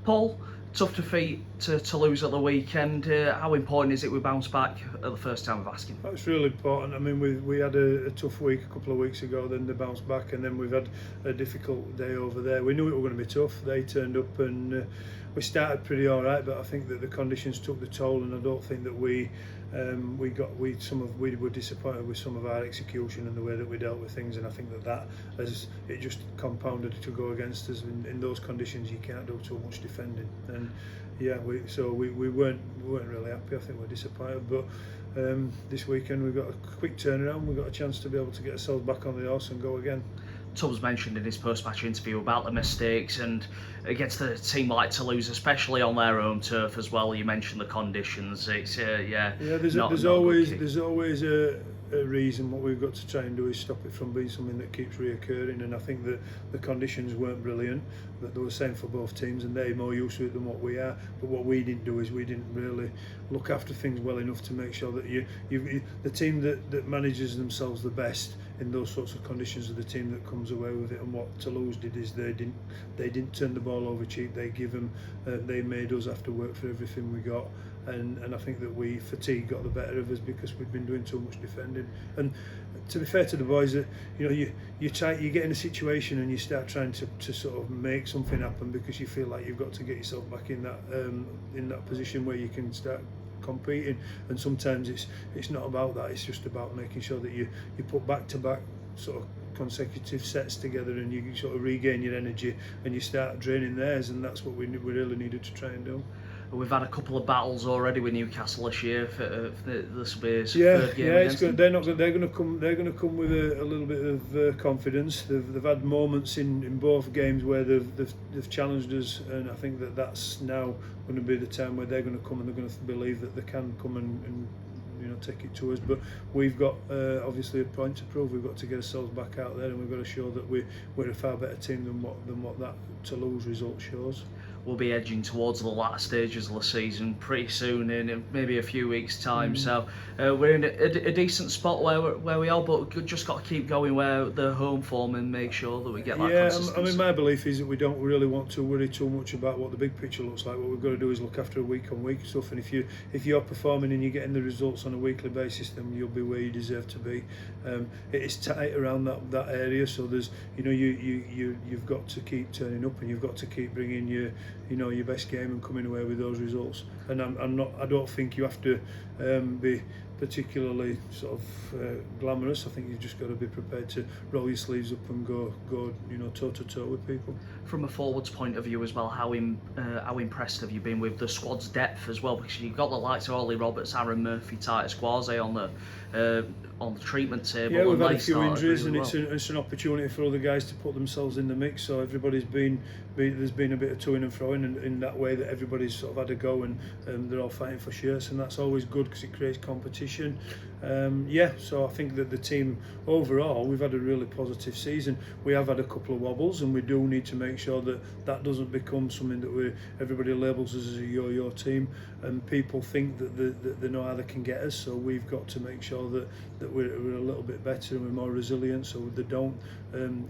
Paul, tough defeat to lose at the weekend. How important is it we bounce back at the first time of asking? That's really important. I mean, we had a tough week a couple of weeks ago, then they bounced back, and then we've had a difficult day over there. We knew it was going to be tough. They turned up and we started pretty all right, but I think that the conditions took the toll, and I don't think that we were disappointed with some of our execution and the way that we dealt with things, and I think that it just compounded to go against us. In those conditions, you can't do too much defending, and yeah, we weren't really happy. I think we're disappointed, but this weekend we've got a quick turnaround. We've got a chance to be able to get ourselves back on the horse and go again. Tubbs mentioned in his post-match interview about the mistakes, and against a team like Toulouse, especially on their own turf as well. You mentioned the conditions. It's there's always a reason. What we've got to try and do is stop it from being something that keeps reoccurring, and I think that the conditions weren't brilliant, but they were the same for both teams, and they're more used to it than what we are. But what we didn't do is we didn't really look after things well enough to make sure that the team that manages themselves the best in those sorts of conditions are the team that comes away with it. And what Toulouse did is they didn't turn the ball over cheap. They made us have to work for everything we got, and I think that fatigue got the better of us because we'd been doing too much defending. And to be fair to the boys, that you get in a situation and you start trying to sort of make something happen because you feel like you've got to get yourself back in that position where you can start competing, and sometimes it's not about that. It's just about making sure that you put back-to-back sort of consecutive sets together, and you sort of regain your energy and you start draining theirs, and that's what we really needed to try and do. We've had a couple of battles already with Newcastle this year. This will be his third game. Yeah, it's good. They're going to come with a little bit of confidence. They've had moments in both games where they've challenged us, and I think that's now going to be the time where they're going to come and they're going to believe that they can come and take it to us. But we've got obviously a point to prove. We've got to get ourselves back out there, and we've got to show that we're a far better team than what that Toulouse result shows. We'll be edging towards the latter stages of the season pretty soon, in maybe a few weeks' time. So we're in a decent spot where we are, but just got to keep going where the home form and make sure that we get that consistency. I mean, my belief is that we don't really want to worry too much about what the big picture looks like. What we've got to do is look after a week-on-week stuff, and if you're performing and you're getting the results on a weekly basis, then you'll be where you deserve to be. It is tight around that area, so there's you've got to keep turning up, and you've got to keep bringing your best game and coming away with those results. And I don't think you have to be particularly sort of glamorous. I think you've just got to be prepared to roll your sleeves up and go toe to toe with people. From a forwards point of view as well, how impressed have you been with the squad's depth as well? Because you've got the likes of Ollie Roberts, Aaron Murphy, Titus Quasi on the treatment table. Yeah, we've had a few injuries, really and it's an opportunity for other guys to put themselves in the mix. So there's been a bit of toing and froing in that way, that everybody's sort of had a go, and they're all fighting for shirts, and that's always good because it creates competition. So I think that the team overall, we've had a really positive season. We have had a couple of wobbles, and we do need to make sure that doesn't become something that everybody labels us as a yo-yo team, and people think that they know how they can get us. So we've got to make sure that we're a little bit better and we're more resilient, so they don't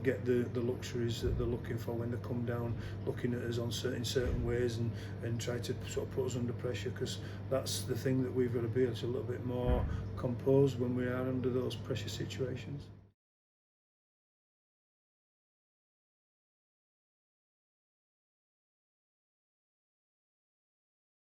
get the luxuries that they're looking for when they come down, looking at us in certain ways and try to sort of put us under pressure, because that's the thing that we've got to be. It's a little bit more composed when we are under those pressure situations.